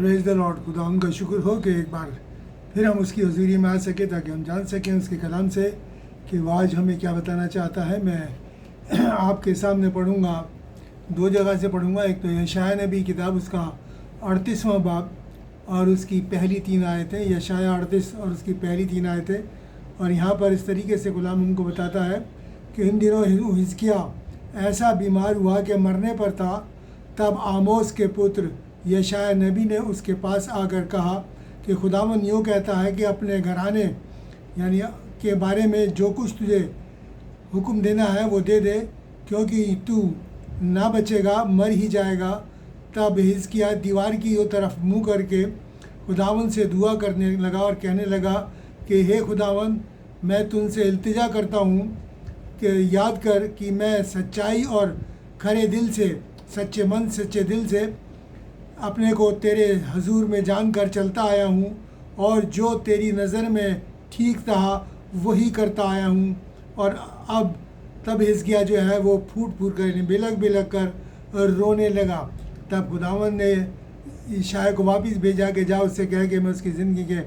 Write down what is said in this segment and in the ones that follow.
Praise the Lord. खुदा उनका शुक्र हो कि एक बार फिर हम उसकी हज़ूरी में आ सके ताकि हम जान सकें उसके कलाम से कि वो आज हमें क्या बताना चाहता है। मैं आपके सामने पढ़ूँगा, दो जगह से पढ़ूँगा। एक तो यशाया नबी किताब उसका 38वां बाब और उसकी पहली 3 आयतें, यशाया 38 और उसकी पहली 3 आयतें। और यहाँ पर इस तरीके से गुलाम उनको बताता है कि इन दिनों हिजकिय्याह ऐसा बीमार हुआ कि मरने पर था। तब आमोस के पुत्र यशाया नबी ने उसके पास आकर कहा कि खुदावंद यूँ कहता है कि अपने घराने यानी के बारे में जो कुछ तुझे हुक्म देना है वो दे दे, क्योंकि तू ना बचेगा, मर ही जाएगा। तब हिजकिय्याह दीवार की ओर तरफ मुँह करके खुदावंद से दुआ करने लगा और कहने लगा कि हे खुदावंद, मैं तुमसे इल्तिजा करता हूँ कि याद कर कि मैं सच्चाई और खरे दिल से, सच्चे मन सच्चे दिल से अपने को तेरे हजूर में जान कर चलता आया हूँ और जो तेरी नज़र में ठीक था वही करता आया हूँ। और अब तब हिजकिय्याह जो है वो फूट फूट कर बिलक बिलक कर रोने लगा। तब खुदावंद ने यशाया को वापस भेजा कि जा उससे कह के मैं उसकी ज़िंदगी के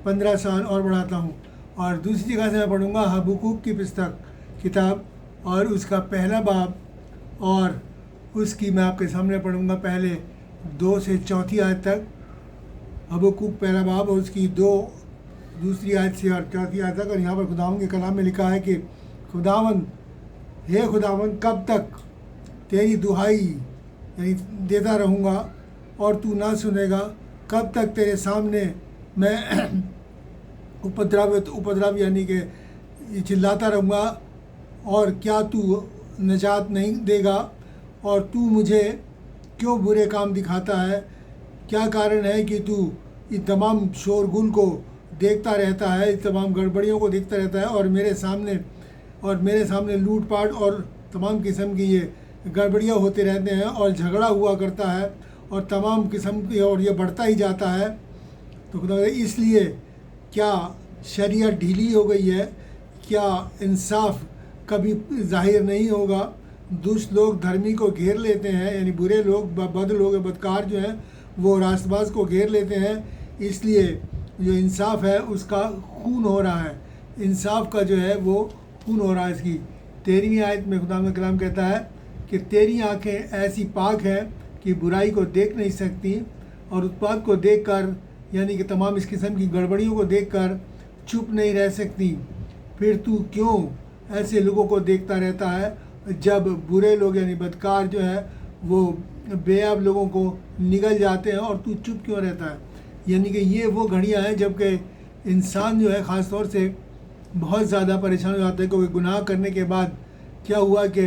15 साल और बढ़ाता हूँ। और दूसरी जगह से मैं पढ़ूँगा हबक्कूक की पुस्तक किताब और उसका पहला बाब और उसकी मैं आपके सामने पढ़ूँगा पहले 2 से 4 आयत तक। हबक्कूक पहला बाब और उसकी दूसरी आयत से और 4 आयत तक। और यहाँ पर खुदावंद के कलाम में लिखा है कि खुदावंद, हे खुदावंद, कब तक तेरी दुहाई यानी देता रहूँगा और तू ना सुनेगा? कब तक तेरे सामने मैं उपद्रव यानी कि चिल्लाता रहूँगा और क्या तू निजात नहीं देगा? और तू मुझे क्यों बुरे काम दिखाता है? क्या कारण है कि तू इन तमाम शोरगुल को देखता रहता है, इस तमाम गड़बड़ियों को देखता रहता है और मेरे सामने लूटपाट और तमाम किस्म की ये गड़बड़ियाँ होते रहते हैं और झगड़ा हुआ करता है और तमाम किस्म की, और ये बढ़ता ही जाता है। तो खुदा इसलिए क्या शरीयत ढीली हो गई है? क्या इंसाफ कभी जाहिर नहीं होगा? दुष्ट लोग धर्मी को घेर लेते हैं, यानी बुरे लोग, बद लोग, बदकार जो हैं वो रास्तबाज को घेर लेते हैं। इसलिए जो इंसाफ है उसका खून हो रहा है, इंसाफ का जो है वो खून हो रहा है। इसकी 13वीं आयत में खुदा का कलाम कहता है कि तेरी आँखें ऐसी पाक हैं कि बुराई को देख नहीं सकती और उत्पात को देखकर यानी कि तमाम इस किस्म की गड़बड़ियों को देखकर चुप नहीं रह सकती। फिर तू क्यों ऐसे लोगों को देखता रहता है जब बुरे लोग यानी बदकार जो है वो बेअब लोगों को निगल जाते हैं और तू चुप क्यों रहता है? यानी कि ये वो घड़ियाँ हैं जबकि इंसान जो है ख़ास तौर से बहुत ज़्यादा परेशान हो जाता है, क्योंकि गुनाह करने के बाद क्या हुआ कि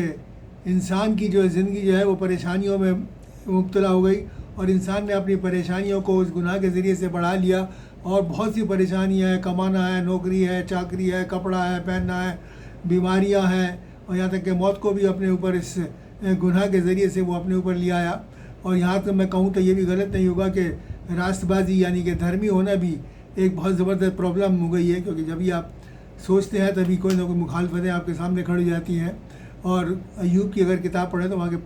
इंसान की जो ज़िंदगी जो है वो परेशानियों में मुब्तला हो गई और इंसान ने अपनी परेशानियों को उस गुनाह के ज़रिए से बढ़ा लिया और बहुत सी परेशानियाँ हैं, कमाना है, नौकरी है, चाकरी है, कपड़ा है, पहनना है, बीमारियाँ हैं और यहाँ तक कि मौत को भी अपने ऊपर इस गुनाह के ज़रिए से वो अपने ऊपर लिया आया। और यहाँ तक मैं कहूँ तो ये भी गलत नहीं होगा कि रास्तबाजी यानी कि धर्मी होना भी एक बहुत ज़बरदस्त प्रॉब्लम हो गई है, क्योंकि जब भी आप सोचते हैं तभी कोई ना कोई मुखालफतें आपके सामने खड़ी हो जाती हैं। और अय्यूब की अगर किताब पढ़ें तो वहाँ के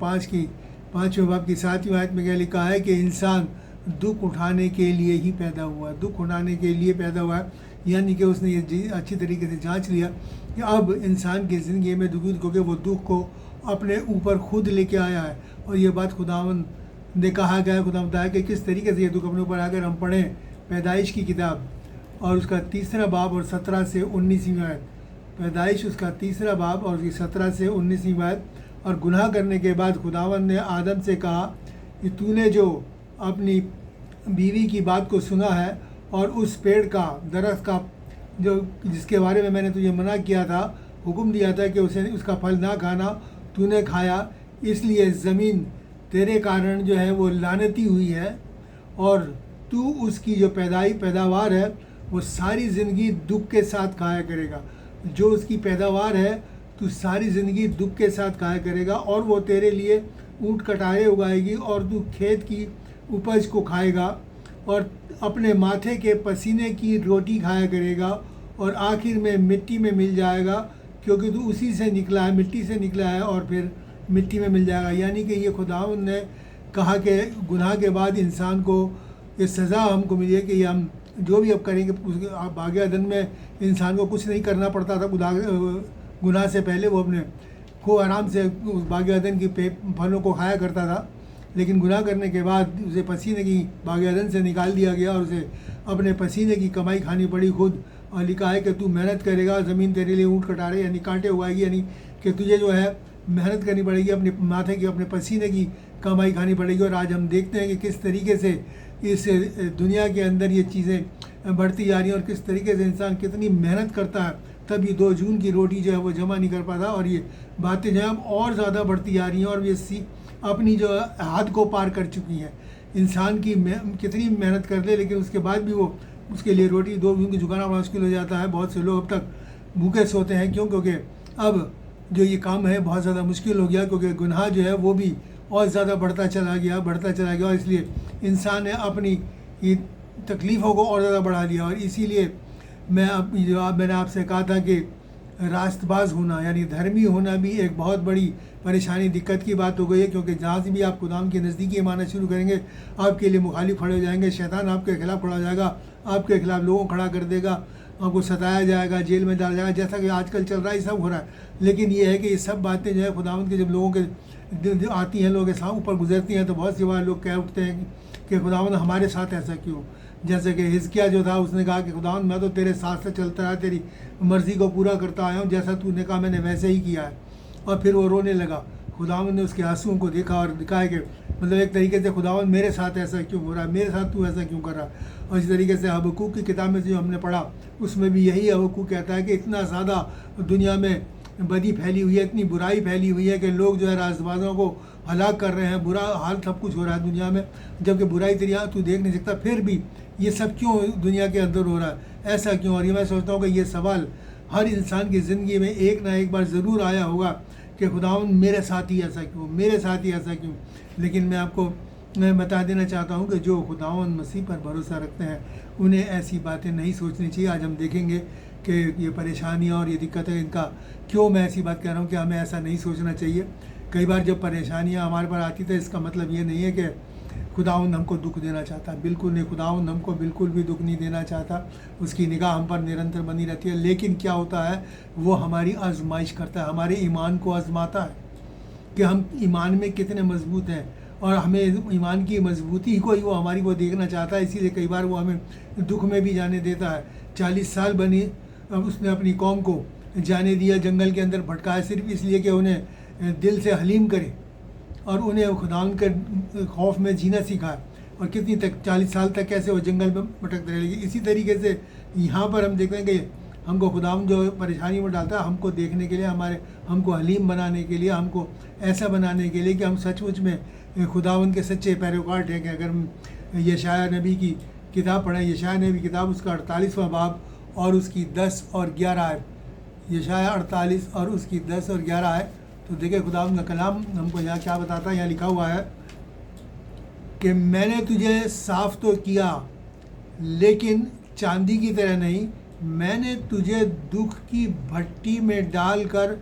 5वें बाब की 7वीं आयत में क्या लिखा है कि इंसान दुख उठाने के लिए ही पैदा हुआ है, दुख उठाने के लिए पैदा हुआ है। यानी कि उसने ये अच्छी तरीके से जांच लिया कि अब इंसान की ज़िंदगी में दुख होकर वो दुख को अपने ऊपर खुद लेके आया है। और ये बात खुदावंद ने कहा गया है, खुदा बताया कि किस तरीके से ये दुख अपने ऊपर आकर हम पढ़ें पैदाइश की किताब और उसका 3रा बाब और 17 से 19वीं आयत। पैदाइश उसका 3रा बाब और उसकी 17 से 19वीं आयत। और गुनाह करने के बाद खुदावंद ने आदम से कहा कि तूने जो अपनी बीवी की बात को सुना है और उस पेड़ का, दरख्त का जो जिसके बारे में मैंने तुझे मना किया था, हुक्म दिया था कि उसे उसका फल ना खाना, तूने खाया, इसलिए ज़मीन तेरे कारण जो है वो लानती हुई है और तू उसकी जो पैदावार है वो सारी ज़िंदगी दुख के साथ खाया करेगा। जो उसकी पैदावार है तू सारी ज़िंदगी दुख के साथ खाया करेगा और वो तेरे लिए ऊँट कटारे उगाएगी और तू खेत की उपज को खाएगा और अपने माथे के पसीने की रोटी खाया करेगा और आखिर में मिट्टी में मिल जाएगा, क्योंकि तू उसी से निकला है, मिट्टी से निकला है और फिर मिट्टी में मिल जाएगा। यानी कि ये खुदावंद ने कहा कि गुनाह के बाद इंसान को ये सज़ा हमको मिली है कि ये हम जो भी अब करेंगे उसके बाग़ अदन में इंसान को कुछ नहीं करना पड़ता था। गुनाह से पहले वो अपने खूब आराम से उस बाग़ अदन की फलों को खाया करता था, लेकिन गुनाह करने के बाद उसे पसीने की बाग़ अदन से निकाल दिया गया और उसे अपने पसीने की कमाई खानी पड़ी खुद। और लिखा है कि तू मेहनत करेगा, ज़मीन तेरे लिए ऊँट कटारे यानी कांटे उगाएगी, यानी कि तुझे जो है मेहनत करनी पड़ेगी, अपने माथे की अपने पसीने की कमाई खानी पड़ेगी। और आज हम देखते हैं कि किस तरीके से इस दुनिया के अंदर ये चीज़ें बढ़ती जा रही हैं और किस तरीके से इंसान कितनी मेहनत करता है तब ये 2 जून की रोटी जो है वो जमा नहीं कर पाता। और ये बातें जो है अब और ज़्यादा बढ़ती जा रही हैं और ये अपनी जो हद को पार कर चुकी हैं। इंसान की कितनी मेहनत कर ले लेकिन उसके बाद भी वो उसके लिए रोटी 2 जून की जुगाना बड़ा मुश्किल हो जाता है। बहुत से लोग अब तक भूखे सोते हैं। क्यों? क्योंकि अब जो ये काम है बहुत ज़्यादा मुश्किल हो गया, क्योंकि गुनाह जो है वो भी और ज़्यादा बढ़ता चला गया और इसलिए इंसान ने अपनी तकलीफ़ों को और ज़्यादा बढ़ा दिया। और इसीलिए मैंने आपसे कहा था कि रास्तबाज होना यानी धर्मी होना भी एक बहुत बड़ी परेशानी दिक्कत की बात हो गई है, क्योंकि जहाँ से भी आप खुदाम के नज़दीकी मानना शुरू करेंगे आपके लिए मुखालिफ खड़े हो जाएंगे। शैतान आपके खिलाफ़ खड़ा हो जाएगा, आपके खिलाफ़ लोगों को खड़ा कर देगा, आपको सताया जाएगा, जेल में डाला जाएगा, जैसा कि आजकल चल रहा है, सब हो रहा है। लेकिन ये है कि ये सब बातें जो है खुदावंद के जब लोगों के आती हैं, लोगों के साथ ऊपर गुजरती हैं, तो बहुत सी बार लोग कह उठते हैं कि खुदावंद हमारे साथ ऐसा क्यों। जैसे कि हिजकिय्याह जो था उसने कहा कि खुदावंद मैं तो तेरे साथ से चलता रहा, तेरी मर्ज़ी को पूरा करता आया हूँ, जैसा तूने कहा मैंने वैसे ही किया है। और फिर वो रोने लगा। खुदावंद ने उसके आंसुओं को देखा और दिखा है कि मतलब एक तरीके से खुदावंद मेरे साथ ऐसा क्यों हो रहा है, मेरे साथ तू ऐसा क्यों कर रहा है। और इस तरीके से हबक्कूक की किताब में जो हमने पढ़ा उसमें भी यही हबक्कूक कहता है कि इतना ज़्यादा दुनिया में बदी फैली हुई है, इतनी बुराई फैली हुई है कि लोग जो है रास्तबाजों को हलाक कर रहे हैं, बुरा हाल सब कुछ हो रहा है दुनिया में, जबकि बुराई तेरी तू देख नहीं सकता, फिर भी ये सब क्यों दुनिया के अंदर हो रहा है, ऐसा क्यों। और ये मैं सोचता हूँ कि ये सवाल हर इंसान की ज़िंदगी में एक ना एक बार ज़रूर आया होगा कि खुदावंद मेरे साथ ही ऐसा क्यों, मेरे साथ ही ऐसा क्यों। लेकिन मैं बता देना चाहता हूँ कि जो खुदावंद मसीह पर भरोसा रखते हैं उन्हें ऐसी बातें नहीं सोचनी चाहिए। आज हम देखेंगे कि ये परेशानियाँ और ये दिक्कतें इनका क्यों मैं ऐसी बात कह रहा हूँ कि हमें ऐसा नहीं सोचना चाहिए। कई बार जब परेशानियाँ हमारे पर आती तो इसका मतलब ये नहीं है कि खुदावंद हमको दुख देना चाहता, बिल्कुल नहीं। खुदावंद हमको बिल्कुल भी दुख नहीं देना चाहता, उसकी निगाह हम पर निरंतर बनी रहती है। लेकिन क्या होता है, वो हमारी आजमाइश करता है, हमारे ईमान को आजमाता है कि हम ईमान में कितने मजबूत हैं, और हमें ईमान की मजबूती को ही वो हमारी वो देखना चाहता है। इसीलिए कई बार वो हमें दुख में भी जाने देता है। 40 साल बनी उसने अपनी कौम को जाने दिया, जंगल के अंदर भटकाया, सिर्फ इसलिए कि उन्हें दिल से हलीम करे और उन्हें खुदावंद के खौफ में जीना सिखाए। और कितनी तक 40 साल तक कैसे वो जंगल में भटकते रहेगी। इसी तरीके से यहाँ पर हम देखेंगे हमको खुदावंद जो परेशानी में डालता है, हमको देखने के लिए, हमको हलीम बनाने के लिए, हमको ऐसा बनाने के लिए कि हम सचमुच में खुदावंद के सच्चे पैरोकार ठहरें। अगर हम यशायाह नबी की किताब पढ़ें, यशायाह नबी की किताब उसका 48वां बाब और उसकी 10 और 11 आयत, यशायाह 48 और उसकी 10 और 11 आयत, तो देखिए खुदावंद का कलाम हमको यहाँ क्या बताता है। यहाँ लिखा हुआ है कि मैंने तुझे साफ तो किया लेकिन चांदी की तरह नहीं, मैंने तुझे दुख की भट्टी में डालकर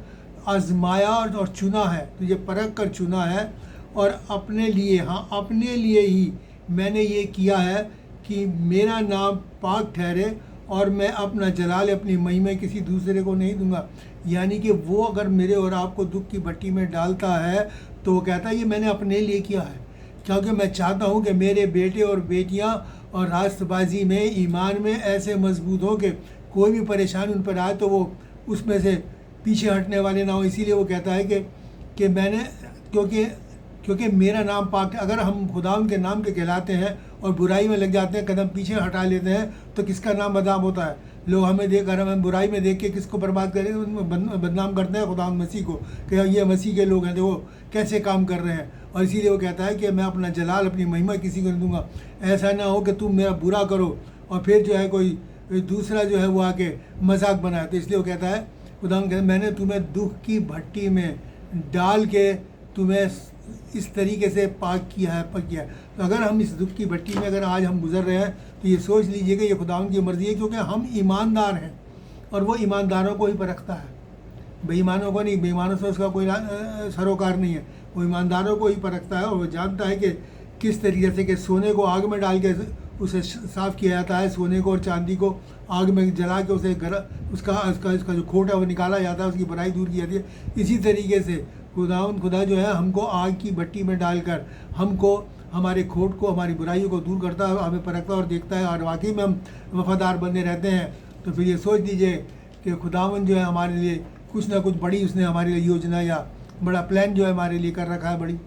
आजमाया और चुना है, तुझे परख कर चुना है, और अपने लिए, हाँ अपने लिए ही मैंने ये किया है कि मेरा नाम पाक ठहरे और मैं अपना जलाल, अपनी महिमा किसी दूसरे को नहीं दूंगा। यानी कि वो अगर मेरे और आपको दुख की भट्टी में डालता है तो वो कहता है ये मैंने अपने लिए किया है, क्योंकि मैं चाहता हूँ कि मेरे बेटे और बेटियाँ और रास्तबाजी में, ईमान में ऐसे मजबूत हो कि कोई भी परेशानी उन पर आए तो वो उसमें से पीछे हटने वाले ना हो। इसीलिए वो कहता है कि मैंने, क्योंकि मेरा नाम पाक। अगर हम खुदावंद के नाम के कहलाते हैं और बुराई में लग जाते हैं, कदम पीछे हटा लेते हैं, तो किसका नाम बदनाम होता है। लोग हमें देख कर, हम बुराई में देख के किसको बर्बाद करें, बदनाम करते हैं खुदावंद मसीह को कि ये मसीह के लोग हैं, देखो कैसे काम कर रहे हैं। और इसीलिए वो कहता है कि मैं अपना जलाल, अपनी महिमा किसी को नहीं दूंगा। ऐसा ना हो कि तुम मेरा बुरा करो और फिर जो है कोई दूसरा जो है वो आके मजाक बनाए। तो इसलिए वो कहता है, खुदावंद कहता है मैंने तुम्हें दुख की भट्टी में डाल के तुम्हें इस तरीके से पाक किया है, पक किया है। तो अगर हम इस दुख की भट्टी में अगर आज हम गुजर रहे हैं तो ये सोच लीजिए कि ये खुदावंद की मर्ज़ी है, क्योंकि हम ईमानदार हैं और वो ईमानदारों को ही परखता है, बेईमानों को नहीं। बेईमानों से उसका कोई सरोकार नहीं है, वो ईमानदारों को ही परखता है और वो जानता है कि किस तरीके से कि सोने को आग में डाल के उसे साफ़ किया जाता है, सोने को और चांदी को आग में जला के उसे उसका जो खोट है वो निकाला जाता है, उसकी बुराई दूर की जाती है। इसी तरीके से खुदा जो है हमको आग की भट्टी में डालकर हमको हमारे खोट को, हमारी बुराइयों को दूर करता है, हमें परखता और देखता है, और वाकई में हम वफादार बने रहते हैं। तो फिर ये सोच लीजिए कि खुदावन जो है हमारे लिए कुछ ना कुछ बड़ी उसने हमारे लिए योजना या बड़ा प्लान जो है हमारे लिए कर रखा है बड़ी।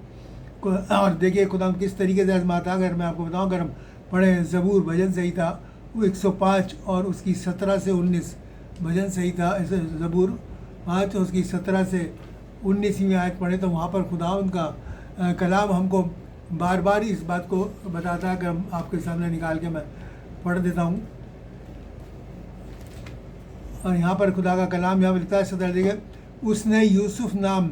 और देखिए खुदा किस तरीके से आजमाता। अगर मैं आपको बताऊं, अगर हम पढ़ें ज़बूर भजन संहिता वो 105 और उसकी 17 से 19 भजन संहिता, ऐसे ज़बूर 5 और उसकी 17 से 19वीं आयत पढ़े तो वहाँ पर खुदा उनका कलाम हमको बार बार इस बात को बताता है। अगर आपके सामने निकाल के मैं पढ़ देता हूँ, और यहाँ पर खुदा का कलाम यहाँ पर लिखता है 17 देखिए, उसने यूसुफ नाम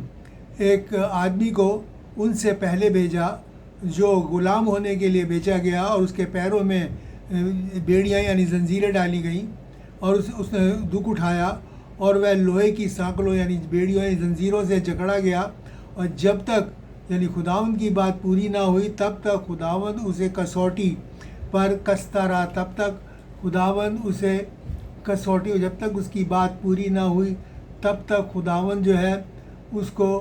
एक आदमी को उनसे पहले भेजा जो गुलाम होने के लिए बेचा गया, और उसके पैरों में बेड़ियाँ यानी जंजीरें डाली गईं, और उसने दुख उठाया और वह लोहे की सांकलों यानी बेड़ियों यानी जंजीरों से जकड़ा गया। और जब तक यानी खुदावंद की बात पूरी ना हुई तब तक खुदावंद उसे कसौटी पर कसता रहा, तब तक खुदावंद उसे कसौटी, जब तक उसकी बात पूरी ना हुई तब तक खुदावंद जो है उसको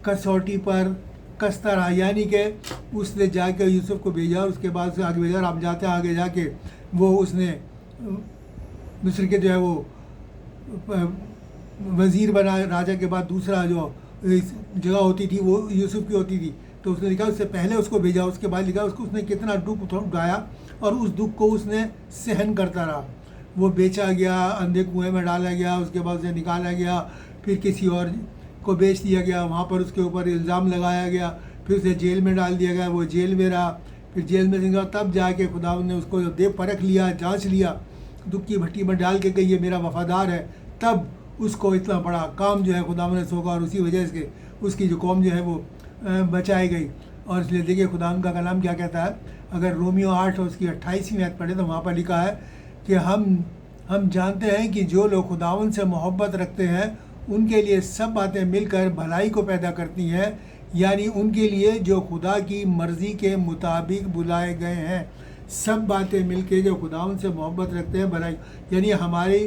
कसौटी पर कसता रहा। यानी कि उसने जाके यूसुफ को भेजा और उसके बाद से आगे भेजा, और आप जाते हैं आगे जाके वो उसने मिस्र के जो है वो वज़ीर बना, राजा के बाद दूसरा जो जगह होती थी वो यूसुफ की होती थी। तो उसने लिखा उससे पहले उसको भेजा, उसके बाद लिखा उसने कितना दुख उठाया और उस दुख को उसने सहन करता रहा। वो बेचा गया, अंधे कुएं में डाला गया, उसके बाद उसे निकाला गया, फिर किसी और को बेच दिया गया, वहाँ पर उसके ऊपर इल्ज़ाम लगाया गया, फिर उसे जेल में डाल दिया गया, वो जेल में रहा, फिर जेल में निकला, तब जाके खुदा ने उसको जब परख लिया, जांच लिया, दुख की भट्टी में डाल के कि ये मेरा वफादार है, तब उसको इतना बड़ा काम जो है खुदा ने सौंपा, और उसी वजह से उसकी जो कौम जो है वो बचाई गई। और इसलिए देखिए खुदा का कलाम क्या कहता है, अगर रोमियो 8 और उसकी 28वीं आयत पढ़े तो वहाँ पर लिखा है कि हम जानते हैं कि जो लोग खुदावन से मोहब्बत रखते हैं उनके लिए सब बातें मिलकर भलाई को पैदा करती हैं, यानी उनके लिए जो खुदा की मर्ज़ी के मुताबिक बुलाए गए हैं। सब बातें मिलके जो खुदावन से मोहब्बत रखते हैं भलाई, यानी हमारे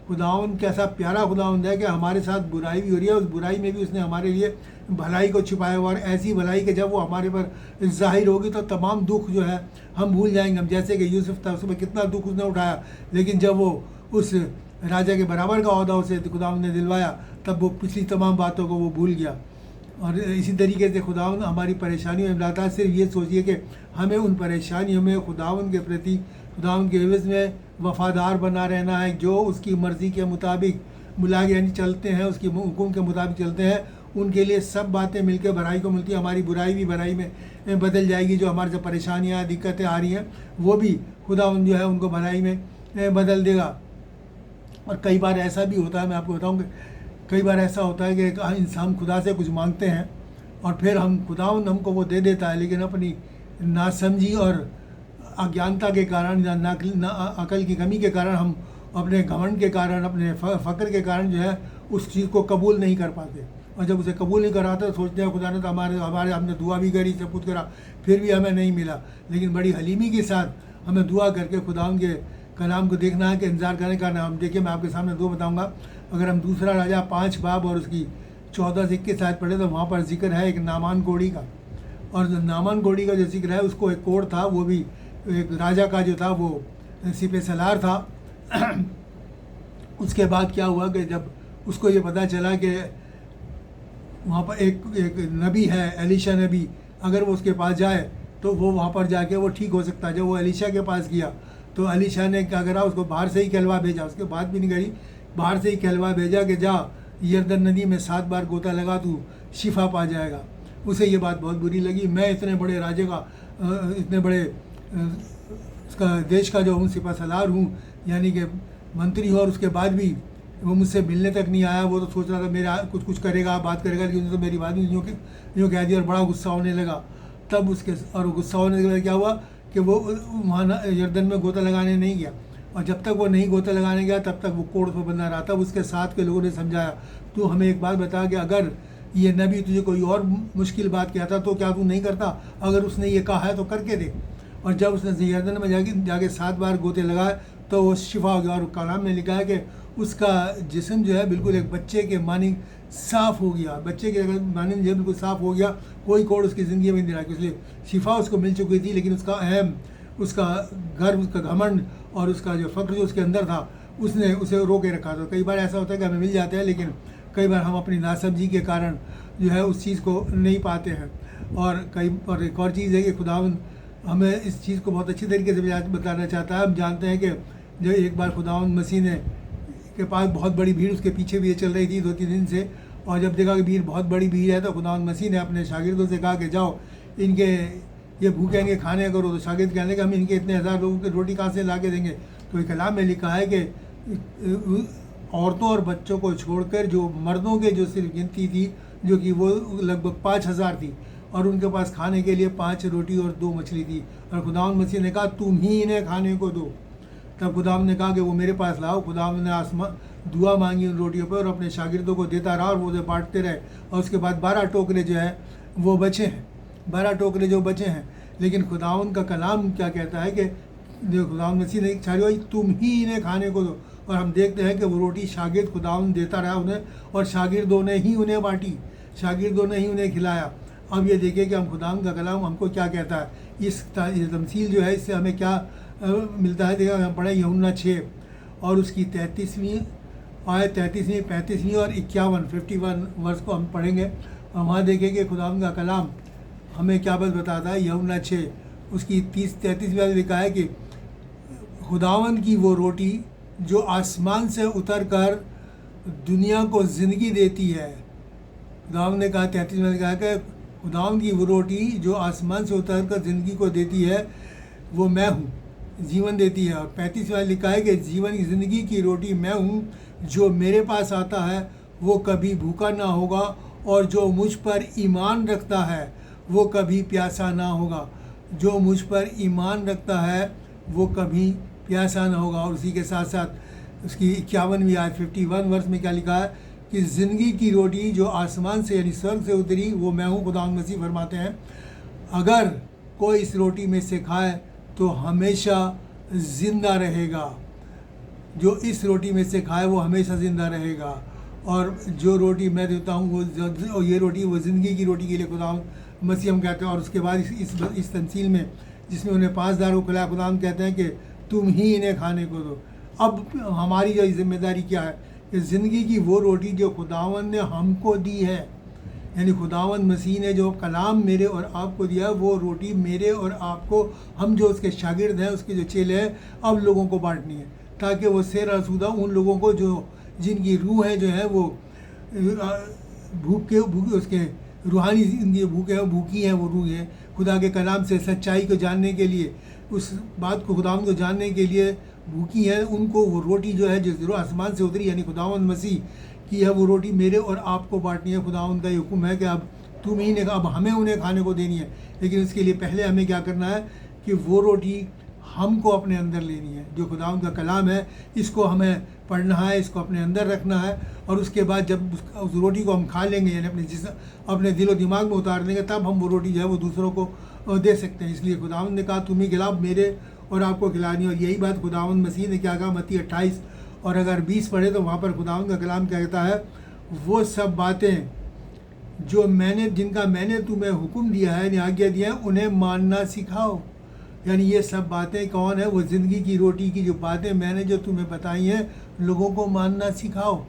खुदावन कैसा प्यारा खुदावन है कि हमारे साथ बुराई भी हो रही है, उस बुराई में भी उसने हमारे लिए भलाई को छिपाया हुआ, और ऐसी भलाई कि जब वो हमारे पर ज़ाहिर होगी तो तमाम दुख जो है हम भूल जाएंगे। हम जैसे कि यूसुफ था, उसमें कितना दुख उसने उठाया, लेकिन जब वो उस राजा के बराबर का ओहदा उसे खुदावन ने दिलवाया तब वो पिछली तमाम बातों को वो भूल गया। और इसी तरीके से खुदावन हमारी परेशानियों में लाता है। सिर्फ ये सोचिए कि हमें उन परेशानियों में खुदावन के प्रति, खुदावन के एवज़ में वफ़ादार बना रहना है, जो उसकी मर्ज़ी के मुताबिक बुला के यानी चलते हैं, उसकी हुक्म के मुताबिक चलते हैं, उनके लिए सब बातें मिलकर भलाई को मिलती है। हमारी बुराई भी भलाई में बदल जाएगी, जो हमारे से परेशानियाँ दिक्कतें आ रही हैं वो भी खुदावन जो है उनको भलाई में बदल देगा। और कई बार ऐसा भी होता है, मैं आपको बताऊँ कि कई बार ऐसा होता है कि इंसान खुदा से कुछ मांगते हैं और फिर खुदावन हमको वो दे देता है, लेकिन अपनी नासमझी और अज्ञानता के कारण या ना अकल की कमी के कारण हम अपने घमंड के कारण, अपने फ़क्र के कारण जो है उस चीज़ को कबूल नहीं कर पाते। और जब उसे कबूल नहीं कराते तो सोचते हैं खुदा ने तो हमारे हमने दुआ भी करी, सब कुछ करा, फिर भी हमें नहीं मिला। लेकिन बड़ी हलीमी के साथ हमें दुआ करके खुदावन के कलाम को देखना है कि इंतज़ार करने का नाम। देखिए मैं आपके सामने दो बताऊँगा। अगर हम दूसरा राजा 5 बाब और उसकी 14 से 21 आयत पढ़े तो वहाँ पर जिक्र है एक नामान कोढ़ी का, और नामान कोढ़ी का जो जिक्र है उसको एक कोढ़ था, वो भी एक राजा का जो था वो सिपह सलार था। उसके बाद क्या हुआ कि जब उसको ये पता चला कि वहाँ पर एक नबी है एलीशा नबी, अगर वो उसके पास जाए तो वो वहाँ पर जाके वो ठीक हो सकता है। जब वो एलीशा के पास गया तो एलीशा ने क्या करा, उसको बाहर से ही कहलवा भेजा, उसके बाद भी नहीं करी, बाहर से ही कहलवा भेजा कि जा यरदन नदी में 7 बार गोता लगा, तू शिफा पा जाएगा। उसे ये बात बहुत बुरी लगी, मैं इतने बड़े राजे का, इतने बड़े उसका देश का जो हूँ सिपह सलार हूँ, यानी कि मंत्री हूँ, और उसके बाद भी वो मुझसे मिलने तक नहीं आया। वो तो सोच रहा था मेरा कुछ करेगा, बात करेगा, लेकिन तो मेरी बात नहीं यूँ कह दिया, और बड़ा गुस्सा होने लगा। तब उसके और गुस्सा होने के बाद क्या हुआ कि वो वहाँ यरदन में गोता लगाने नहीं गया, और जब तक वो नहीं गोता लगाने गया तब तक वो कोढ़ पर बंधा रहा। तब उसके साथ के लोगों ने समझाया, तू हमें एक बात बता कि अगर ये नबी तुझे कोई और मुश्किल बात कहता तो क्या तू नहीं करता? अगर उसने ये कहा है तो करके दे। और जब उसने ज़हर में जाके 7 बार गोते लगाए तो वो शिफा हो गया। और कलाम में लिखा है कि उसका जिस्म जो है बिल्कुल एक बच्चे के मानी साफ़ हो गया, बच्चे के मानी जो बिल्कुल साफ़ हो गया, कोई कोड़ उसकी ज़िंदगी में नहीं रहा। इसलिए शिफा उसको मिल चुकी थी, लेकिन उसका अहम, उसका गर्व, उसका घमंड और उसका जो फ़क्र जो उसके अंदर था उसने उसे रोके रखा था। कई बार ऐसा होता है कि हमें मिल जाते हैं, लेकिन कई बार हम अपनी नासमझी के कारण जो है उस चीज़ को नहीं पाते हैं। और एक और चीज़ है कि खुदावंद हमें इस चीज़ को बहुत अच्छी तरीके से बताना चाहता है। हम जानते हैं कि जो एक बार खुदावंद मसीह ने के पास बहुत बड़ी भीड़ उसके पीछे भी ये चल रही थी 2-3 दिन से, और जब देखा कि भीड़ बहुत बड़ी भीड़ है तो खुदावंद मसीह ने अपने शागिर्दों से कहा कि जाओ इनके ये भूखे इनके खाने करो। तो शागिर्द कहने का हम इनके इतने हज़ार लोगों की रोटी कहाँ से ला के देंगे? तो एक कलाम में लिखा है कि औरतों और बच्चों को छोड़कर जो मर्दों के जो सिर्फ गिनती थी, जो कि वो लगभग 5,000 थी, और उनके पास खाने के लिए 5 रोटी और 2 मछली थी। और खुदावंद मसीह ने कहा तुम ही इन्हें खाने को दो। तब खुदावंद ने कहा कि वो मेरे पास लाओ। खुदावंद ने आसमान दुआ मांगी उन रोटियों पर और अपने शागिर्दों को देता रहा और वो उसे बांटते रहे। और उसके बाद 12 टोकरे जो है वो बचे हैं, 12 टोकरे जो बचे हैं। लेकिन खुदावंद का कलाम क्या कहता है कि जो खुदावंद मसीह ने चाही तुम ही इन्हें खाने को दो। और हम देखते हैं कि वो रोटी शागिर्द खुदावंद देता रहा उन्हें, और शागिर्दों ने ही उन्हें बांटी, शागिर्दों ने ही उन्हें खिलाया। अब ये देखिए कि हम खुदावंद का कलाम हमको क्या कहता है। इस तमसील जो है इससे हमें क्या मिलता है। देखा हम पढ़े यूहन्ना 6 और उसकी 33वीं आयत, 33वीं, 35वीं और 51 वर्ष को हम पढ़ेंगे। और वहाँ देखें कि खुदावंद का कलाम हमें क्या बात बताता है। यूहन्ना 6 उसकी 33वीं आयत लिखा है कि खुदावंद की वो रोटी जो आसमान से उतर कर दुनिया को ज़िंदगी देती है। खुदावंद ने कहा 33 में कहा कि खुदावंद की वो रोटी जो आसमान से उतर कर ज़िंदगी को देती है वो मैं हूँ, जीवन देती है। और 35 में लिखा है कि जीवन की ज़िंदगी की रोटी मैं हूँ, जो मेरे पास आता है वो कभी भूखा ना होगा, और जो मुझ पर ईमान रखता है वो कभी प्यासा ना होगा। जो मुझ पर ईमान रखता है वो कभी प्यासा ना होगा। और उसी के साथ साथ उसकी 51वीं आयत 51 वर्ष में क्या लिखा है कि ज़िंदगी की रोटी जो आसमान से यानी स्वर्ग से उतरी वो मैं हूँ। खुदावंद मसीह फरमाते हैं अगर कोई इस रोटी में से खाए तो हमेशा ज़िंदा रहेगा। जो इस रोटी में से खाए वो हमेशा ज़िंदा रहेगा। और जो रोटी मैं देता हूँ वो ये रोटी वो ज़िंदगी की रोटी के लिए खुदावंद मसीह हम कहते हैं। और उसके बाद इस तमसील में जिसमें उन्हें 5,000 को खिलाया, खुदावंद कहते हैं कि तुम ही इन्हें खाने को दो। अब हमारी जो जिम्मेदारी क्या है कि ज़िंदगी की वो रोटी जो खुदावंद ने हमको दी है, यानी खुदावंद मसीह ने जो कलाम मेरे और आपको दिया, वो रोटी मेरे और आपको, हम जो उसके शागिर्द हैं, उसके जो चेले हैं, अब लोगों को बांटनी है, ताकि वो सेर आसूदा उन लोगों को जो जिनकी रूह है जो है वो भूखे उसके रूहानी जिंदगी भूखी है, वो रूह है खुदा के कलाम से सच्चाई को जानने के लिए, उस बात को खुदावंद को जानने के लिए भूखी है, उनको वो रोटी जो है जो आसमान से उतरी यानी खुदावंद मसीह की है वो रोटी मेरे और आपको बांटनी है। खुदावंद का ये हुक्म है कि अब तुम ही ने, अब हमें उन्हें खाने को देनी है। लेकिन इसके लिए पहले हमें क्या करना है कि वो रोटी हमको अपने अंदर लेनी है। जो खुदावंद का कलाम है इसको हमें पढ़ना है, इसको अपने अंदर रखना है, और उसके बाद जब उस रोटी को हम खा लेंगे यानी अपने दिल और दिमाग में उतार लेंगे, तब हम वो रोटी जो है वो दूसरों को दे सकते हैं। इसलिए खुदावंद ने कहा तुम ही खिलाओ, मेरे और आपको खिलानी। और यही बात खुदावंद मसीह ने क्या कहा मत्ती 28 और अगर 20 पढ़े तो वहाँ पर खुदावंद का कलाम कहता है वो सब बातें जो जिनका मैंने तुम्हें हुक्म दिया है यानी आज्ञा दिया है उन्हें मानना सिखाओ। यानी ये सब बातें कौन है? वो ज़िंदगी की रोटी की जो बातें मैंने जो तुम्हें बताई हैं लोगों को मानना सिखाओ।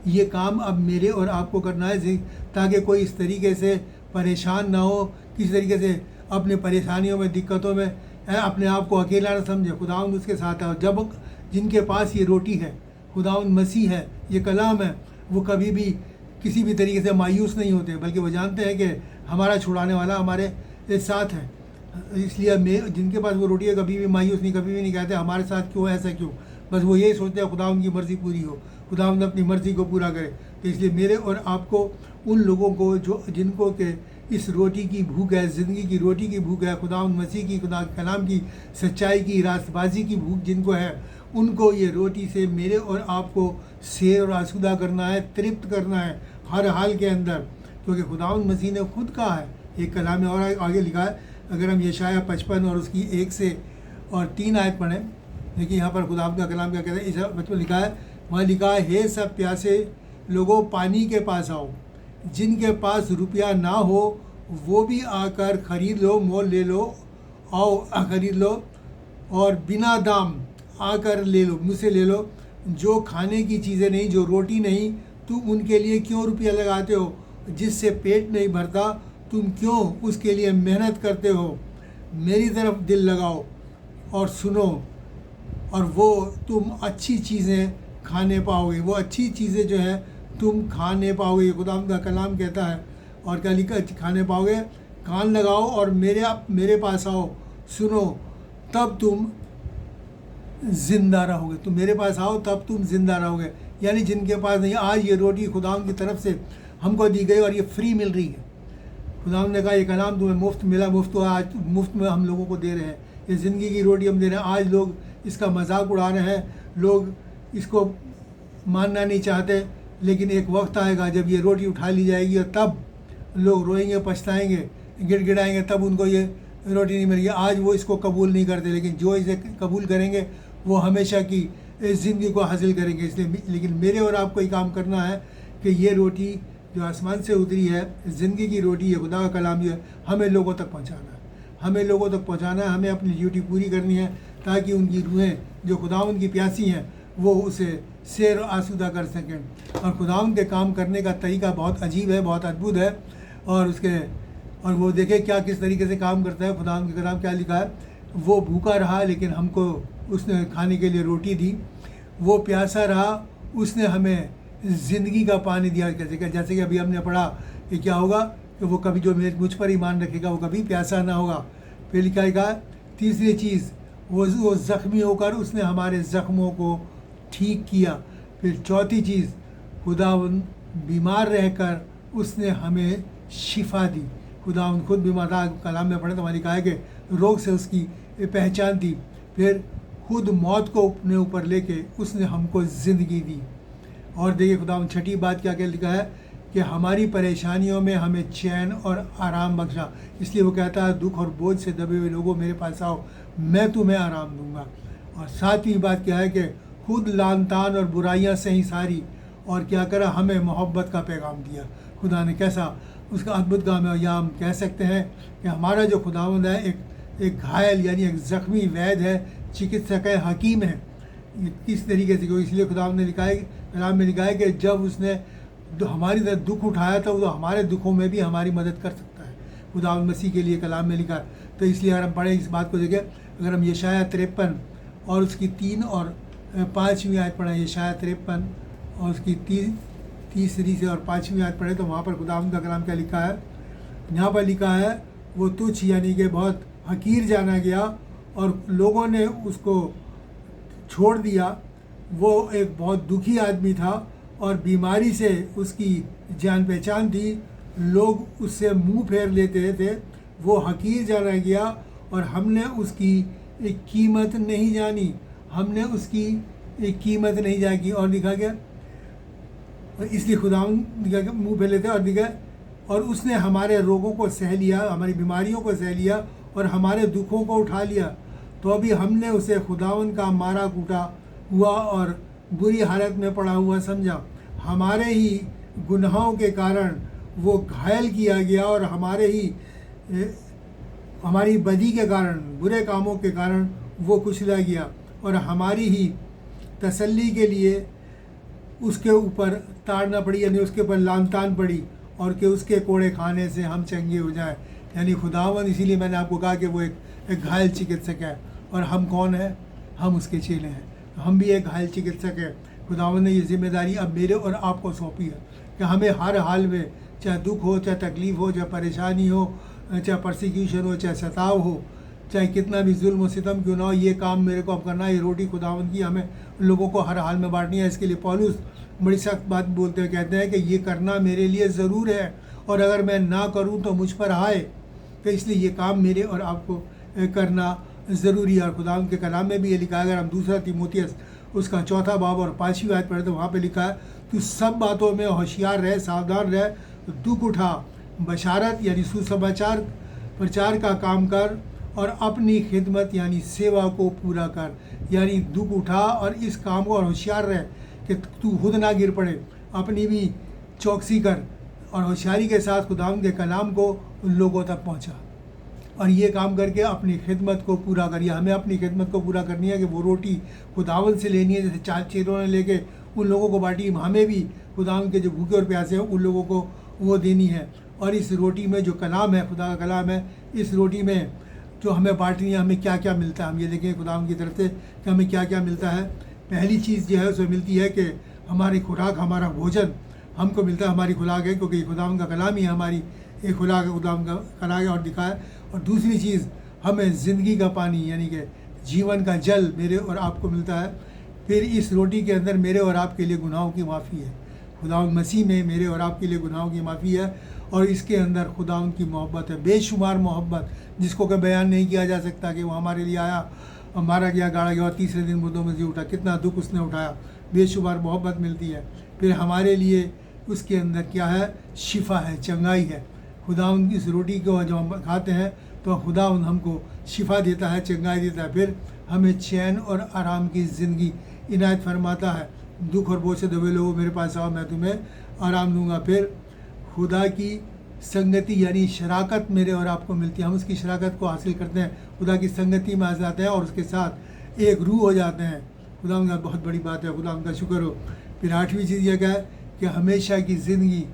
ये काम अब मेरे और आपको करना है, ताकि कोई इस तरीके से परेशान ना हो, किसी तरीके से अपने परेशानियों में, दिक्कतों में अपने आप को अकेला ना समझे। खुदावंद उसके साथ है। और जब जिनके पास ये रोटी है, खुदावंद मसीह है, ये कलाम है, वो कभी भी किसी भी तरीके से मायूस नहीं होते, बल्कि वो जानते हैं कि हमारा छुड़ाने वाला हमारे साथ है। इसलिए जिनके पास वो रोटी है कभी भी मायूस नहीं, कभी भी नहीं कहते हमारे साथ क्यों, ऐसा क्यों। बस वो यही सोचते हैं खुदावंद की मर्ज़ी पूरी हो, खुदावंद अपनी मर्ज़ी को पूरा करे। तो इसलिए मेरे और आपको उन लोगों को जो जिनको के इस रोटी की भूख है, ज़िंदगी की रोटी की भूख है, खुदावंद मसीह की, खुदा के कलाम की सच्चाई की, रास्तबाजी की भूख जिनको है, उनको ये रोटी से मेरे और आपको शेर और आसूदा करना है, तृप्त करना है हर हाल के अंदर। क्योंकि खुदावंद मसीह ने खुद कहा है, एक कलाम में और आगे लिखा है, अगर हम यशाया 55 और उसकी 1 से और 3 आयत पढ़ें, देखिए यहाँ पर खुदावंद का कलाम क्या कहता है। इस 55 लिखा है, वहाँ लिखा है, हे सब प्यासे लोगों पानी के पास आओ, जिनके पास रुपया ना हो वो भी आकर खरीद लो, मोल ले लो, आओ खरीद लो और बिना दाम आकर ले लो, मुझसे ले लो। जो खाने की चीज़ें नहीं, जो रोटी नहीं, तुम उनके लिए क्यों रुपया लगाते हो? जिससे पेट नहीं भरता, तुम क्यों उसके लिए मेहनत करते हो? मेरी तरफ दिल लगाओ और सुनो, और वो तुम अच्छी चीज़ें खाने पाओगे। वो अच्छी चीज़ें जो है तुम खाने पाओगे, खुदा का कलाम कहता है। और क्या लिखा, खाने पाओगे। कान लगाओ और मेरे पास आओ, सुनो, तब तुम जिंदा रहोगे। तुम मेरे पास आओ तब तुम जिंदा रहोगे। यानी जिनके पास नहीं, आज ये रोटी खुदा की तरफ से हमको दी गई और ये फ्री मिल रही है। खुदा ने कहा ये कलाम तुम्हें मुफ्त मिला, मुफ्त तो आज मुफ्त में हम लोगों को दे रहे हैं। ये ज़िंदगी की रोटी हम दे रहे हैं। आज लोग इसका मजाक उड़ा रहे हैं, लोग इसको मानना नहीं चाहते, लेकिन एक वक्त आएगा जब ये रोटी उठा ली जाएगी और तब लोग रोएंगे, पछताएंगे, गिड़गिड़ाएंगे, तब उनको ये रोटी नहीं मिलेगी। आज वो इसको कबूल नहीं करते, लेकिन जो इसे कबूल करेंगे वो हमेशा की इस ज़िंदगी को हासिल करेंगे। इसलिए लेकिन मेरे और आपको ये काम करना है कि ये रोटी जो आसमान से उतरी है, ज़िंदगी की रोटी है, खुदा का कलाम जो है, हमें लोगों तक पहुँचाना है। हमें लोगों तक पहुँचाना है, हमें अपनी ड्यूटी पूरी करनी है, ताकि उनकी रूहें जो खुदावंद की प्यासी हैं वो उसे सैर आसूदा कर सकें। और खुदावंद के काम करने का तरीका बहुत अजीब है, बहुत अद्भुत है। और वो देखे क्या किस तरीके से काम करता है। खुदावंद के कलाम क्या लिखा है, वो भूखा रहा लेकिन हमको उसने खाने के लिए रोटी दी। वो प्यासा रहा, उसने हमें ज़िंदगी का पानी दिया। जैसे कि अभी हमने पढ़ा कि क्या होगा कि वो कभी जो मुझ पर ईमान रखेगा वो कभी प्यासा ना होगा। फिर लिखा है तीसरी चीज़, वो ज़ख्मी होकर उसने हमारे ज़ख्मों को ठीक किया। फिर चौथी चीज़, खुदावंद बीमार रहकर उसने हमें शिफा दी। खुदावंद खुद बीमार था, कलाम में पढ़े तो हमारी लिखा है कि रोग से उसकी पहचान थी। फिर खुद मौत को अपने ऊपर लेके उसने हमको ज़िंदगी दी। और देखिए खुदावंद छठी बात क्या क्या लिखा है कि हमारी परेशानियों में हमें चैन और आराम बख्शा। इसलिए वो कहता है, दुख और बोझ से दबे हुए लोगों मेरे पास आओ, मैं तुम्हें आराम दूंगा। और सातवीं बात क्या है कि खुद लानतान और बुराइयां सही सारी, और क्या करा, हमें मोहब्बत का पैगाम दिया। खुदा ने कैसा उसका अद्भुत काम है। या हम कह सकते हैं कि हमारा जो खुदावंद है एक घायल यानी एक ज़ख्मी वैद्य है, चिकित्सक है, हकीम है। किस तरीके से, इसलिए खुदावंद ने लिखा है, कलाम में लिखा है कि जब उसने हमारी तरह दुख उठाया था, वो हमारे दुखों में भी हमारी मदद कर सकता है। खुदावंद मसीह के लिए कलाम में लिखा। तो इसलिए अगर हम पढ़ें इस बात को देखें, अगर हम यशाया 53 और उसकी 3 और 5वीं आयत पढ़ें, यशाया 53 और उसकी तीसरी से और 5वीं आयत पढ़े, तो वहाँ पर खुदावंद का कलाम क्या लिखा है। यहाँ पर लिखा है, वो तुच्छ यानी कि बहुत हकीर जाना गया और लोगों ने उसको छोड़ दिया। वो एक बहुत दुखी आदमी था और बीमारी से उसकी जान पहचान थी, लोग उससे मुंह फेर लेते थे। वो हकीर जाना गया और हमने उसकी एक कीमत नहीं जानी, हमने उसकी एक कीमत नहीं जानी। और लिखा गया, इसलिए खुदावंद मुँह फेर लेते और लिखा, और उसने हमारे रोगों को सह लिया, हमारी बीमारियों को सह लिया और हमारे दुखों को उठा लिया। तो अभी हमने उसे खुदावंद का मारा कूटा हुआ और बुरी हालत में पड़ा हुआ समझा। हमारे ही गुनाहों के कारण वो घायल किया गया और हमारी बदी के कारण, बुरे कामों के कारण वो कुचला गया, और हमारी ही तसल्ली के लिए उसके ऊपर ताड़ना पड़ी, यानी उसके ऊपर लानतान पड़ी, और कि उसके कोड़े खाने से हम चंगे हो जाएं। यानी खुदावंद, इसीलिए मैंने आपको कहा कि वो एक घायल चिकित्सक है। और हम कौन हैं? हम उसके चेले हैं। हम भी एक घायल चिकित्सक है। खुदावंद ने ये जिम्मेदारी अब मेरे और आपको सौंपी है कि हमें हर हाल में, चाहे दुख हो, चाहे तकलीफ़ हो, चाहे परेशानी हो, चाहे परसिक्यूशन हो, चाहे सताव हो, चाहे कितना भी जुल्म और सितम क्यों ना हो, ये काम मेरे को अब करना है। ये रोटी खुदावंद की हमें लोगों को हर हाल में बांटनी है। इसके लिए पौलुस बड़ी सख्त बात बोलते हैं, कहते हैं कि ये करना मेरे लिए ज़रूर है, और अगर मैं ना करूं तो मुझ पर आए। तो इसलिए ये काम मेरे और आपको करना ज़रूरी है। और खुदावंद के कलाम में भी ये लिखा है, अगर हम दूसरा तीमुथियुस उसका 4 बाब और 5वीं आयत पढ़े, तो वहाँ पे लिखा है, तू सब बातों में होशियार रहे, सावधान रहे, तो दुख उठा, बशारत यानी सुसमाचार प्रचार का काम कर, और अपनी खिदमत यानी सेवा को पूरा कर। यानी दुख उठा और इस काम को, और होशियार रह कि तू खुद ना गिर पड़े, अपनी भी चौकसी कर और होशियारी के साथ खुदावंद के कलाम को उन लोगों तक पहुंचा, और ये काम करके अपनी खिदमत को पूरा करिए। हमें अपनी खिदमत को पूरा करनी है कि वो रोटी खुदावंद से लेनी है, जैसे 4 चेलों ने लेके उन लोगों को बांटी, हमें भी खुदावंद के जो भूखे और प्यासे हैं उन लोगों को वो देनी है। और इस रोटी में जो कलाम है, खुदा का कलाम है, इस रोटी में जो हमें बांटनी है, हमें क्या क्या मिलता है, हम ये देखें खुदावंद की तरफ से कि हमें क्या क्या मिलता है। पहली चीज़ जो है उसमें मिलती है कि हमारी खुराक, हमारा भोजन हमको मिलता है, हमारी खुराक है, क्योंकि खुदावंद का कलाम ही हमारी एक खुराक, खुदावंद का कलाम है और दिखाया। और दूसरी चीज़, हमें ज़िंदगी का पानी यानी कि जीवन का जल मेरे और आपको मिलता है। फिर इस रोटी के अंदर मेरे और आपके लिए गुनाहों की माफ़ी है। खुदावंद मसीह में मेरे और आपके लिए गुनाहों की माफ़ी है, और इसके अंदर खुदावंद की मोहब्बत है, बेशुमार मोहब्बत, जिसको कोई बयान नहीं किया जा सकता कि वो हमारे लिए आया, मारा गया, गाड़ा गया और तीसरे दिन मुर्दों में जी उठा। कितना दुख उसने उठाया, बेशुमार मोहब्बत मिलती है। फिर हमारे लिए उसके अंदर क्या है, शिफा है, चंगाई है। खुदावंद इस रोटी को जब हम खाते हैं तो खुदावंद हमको शिफा देता है, चंगाई देता है। फिर हमें चैन और आराम की ज़िंदगी इनायत फरमाता है। दुख और बोझ से दबे लोगों मेरे पास आओ, मैं तुम्हें आराम दूंगा। फिर खुदा की संगति यानी शराकत मेरे और आपको मिलती है। हम उसकी शराकत को हासिल करते हैं, खुदा की संगति में आ जाते हैं और उसके साथ एक रूह हो जाते हैं। खुदा उनका बहुत बड़ी बात है, खुदा उनका शुक्र हो। फिर 8वीं चीज़ यह है कि हमेशा की ज़िंदगी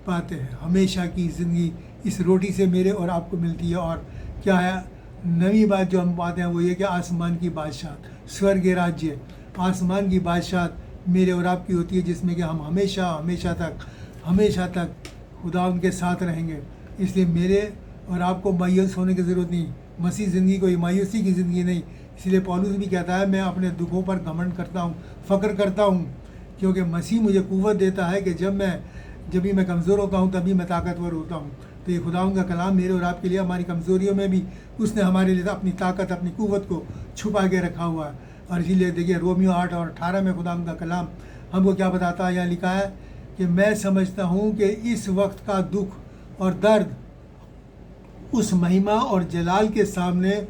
पाते हैं, हमेशा की ज़िंदगी इस रोटी से मेरे और आपको मिलती है। और क्या है नवी बात जो हम पाते हैं वो ये कि आसमान की बादशाह, स्वर्ग राज्य, आसमान की बादशाह मेरे और आपकी होती है, जिसमें कि हम हमेशा तक खुदा उनके साथ रहेंगे। इसलिए मेरे और आपको मायूस होने की ज़रूरत नहीं। मसीह ज़िंदगी कोई मायूसी की ज़िंदगी नहीं। इसलिए पौलुस भी कहता है, मैं अपने दुखों पर घमंड करता हूँ, फ़ख्र करता हूँ, क्योंकि मसीह मुझे कुव्वत देता है कि जब भी मैं कमज़ोर होता हूँ तभी मैं ताकतवर होता हूँ। तो ये खुदा का कलाम मेरे और आपके लिए, हमारी कमज़ोरियों में भी उसने हमारे लिए अपनी ताकत, अपनी कुव्वत को छुपा के रखा हुआ है। और इसीलिए देखिए रोमियो 8 और 18 में खुदा का कलाम हमको क्या बताता है। यहाँ लिखा है कि मैं समझता हूँ कि इस वक्त का दुख और दर्द उस महिमा और जलाल के सामने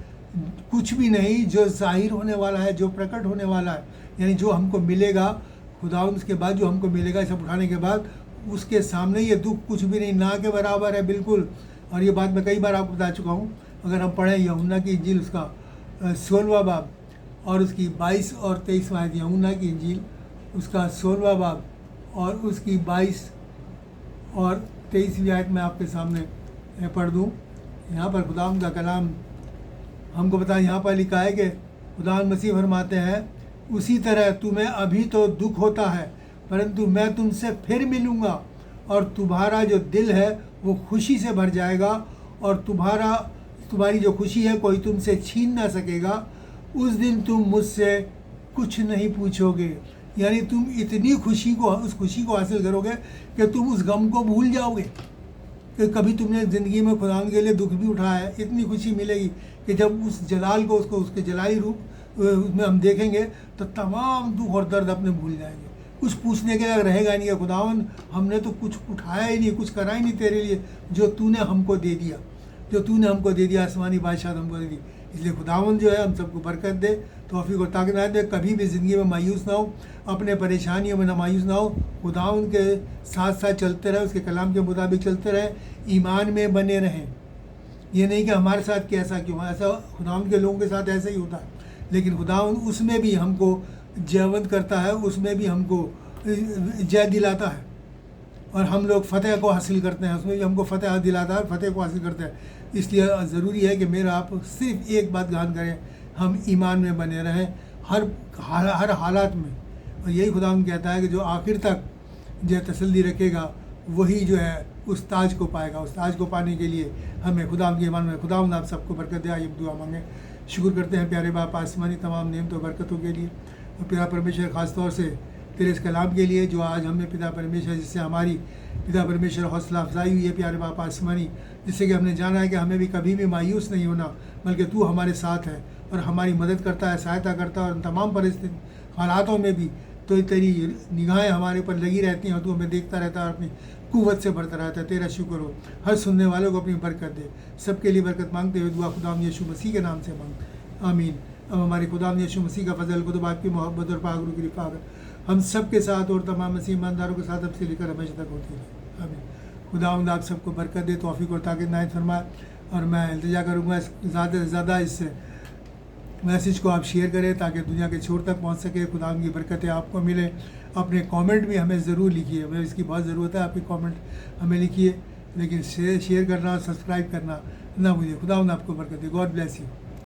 कुछ भी नहीं जो जाहिर होने वाला है, जो प्रकट होने वाला है, यानी जो हमको मिलेगा खुदावंद के बाद, जो हमको मिलेगा सब उठाने के बाद, उसके सामने ये दुख कुछ भी नहीं, ना के बराबर है बिल्कुल। और ये बात मैं कई बार आपको बता चुका हूँ। अगर हम पढ़ें यूहन्ना की इंजील उसका 16वां बाब और उसकी 22 और 23 आयत, यूहन्ना की इंजील उसका 16वां बाब और उसकी 22 और 23वीं आयत मैं आपके सामने पढ़ दूँ। यहाँ पर खुदावंद का कलाम हमको पता है, यहाँ पर लिखा है कि खुदावंद मसीह फरमाते हैं, उसी तरह तुम्हें अभी तो दुख होता है, परंतु मैं तुमसे फिर मिलूँगा और तुम्हारा जो दिल है वो खुशी से भर जाएगा, और तुम्हारी जो खुशी है कोई तुमसे छीन ना सकेगा। उस दिन तुम मुझसे कुछ नहीं पूछोगे। यानी तुम इतनी उस खुशी को हासिल करोगे कि तुम उस गम को भूल जाओगे कि कभी तुमने ज़िंदगी में खुदावंद के लिए दुख भी उठाया है। इतनी खुशी मिलेगी कि जब उस जलाल को, उसके जलाली रूप उसमें हम देखेंगे तो तमाम दुख और दर्द अपने भूल जाएंगे। कुछ पूछने के लिए रहेगा नहीं कि खुदावंद हमने तो कुछ उठाया ही नहीं, कुछ करा ही नहीं तेरे लिए, जो तूने हमको दे दिया, आसमानी बादशाह हमको दे दी। इसलिए खुदावंद जो है हम सबको बरकत दे, तौफीक और ताकत दे। कभी भी ज़िंदगी में मायूस ना हो, अपने परेशानियों में ना मायूस ना हो, खुदावंद के साथ साथ चलते रहे, उसके कलाम के मुताबिक चलते रहे, ईमान में बने रहें। ये नहीं कि हमारे साथ कैसा क्यों, ऐसा खुदावंद के लोगों के साथ ऐसा ही होता है, लेकिन खुदावंद उसमें भी हमको जयवंत करता है, उसमें भी हमको जय दिलाता है और हम लोग फतेह को हासिल करते हैं, उसमें भी हमको फतेह दिलाता है, फतेह को हासिल करते हैं। इसलिए ज़रूरी है कि मेरा आप सिर्फ एक बात ध्यान करें, हम ईमान में बने रहें हर हालात में। और यही खुदावंद कहता है कि जो आखिर तक जो तसल्ली रखेगा वही जो है उस ताज को पाएगा। उस ताज को पाने के लिए हमें खुदावंद के ईमान में, खुदावंद आप सबको बरकत दे। आइए दुआ मांगे। शुक्र करते हैं प्यारे बाप आसमानी तमाम नेमत और बरकतों के लिए, और पिता परमेश्वर ख़ास तौर से तेरे इस कलाम के लिए जो आज हमें पिता परमेश्वर, जिससे हमारी पिता परमेश्वर हौसला अफजाई हुई है प्यारे बाप आसमानी, जिससे कि हमने जाना है कि हमें भी कभी भी मायूस नहीं होना, बल्कि तू हमारे साथ है और हमारी मदद करता है, सहायता करता है। और तमाम परिस्थिति हालातों में भी तो तेरी निगाहें हमारे ऊपर लगी रहती हैं और तू हमें देखता रहता है और अपनी कुव्वत से बढ़ता रहता है। तेरा शुक्र हो, हर सुनने वालों को अपनी बरकत दे। सबके लिए बरकत मांगते हुए दुआ खुदाम यीशु मसीह के नाम से मांग, आमीन। अब हमारे खुदाम यीशु मसीह का फजल, कुतुब आपकी मोहब्बत और पाक रूह की रिफ़ाक़त हम सब के साथ और तमाम मसीह ईमानदारों के साथ अब से लेकर हमेशा तक होती रहे, आमीन। खुदावंद आप सबको बरकत दे, तौफीक और ताक़त इनायत फरमाए। और मैं इल्तिजा करूँगा ज़्यादा से ज़्यादा इस मैसेज को आप शेयर करें ताकि दुनिया के छोर तक पहुंच सके। खुदा की बरकतें आपको मिले। अपने कमेंट भी हमें ज़रूर लिखिए, हमें इसकी बहुत ज़रूरत है, आपके कमेंट हमें लिखिए। लेकिन शेयर करना और सब्सक्राइब करना ना भूलिए। खुदा आपको बरकत दे। God bless you.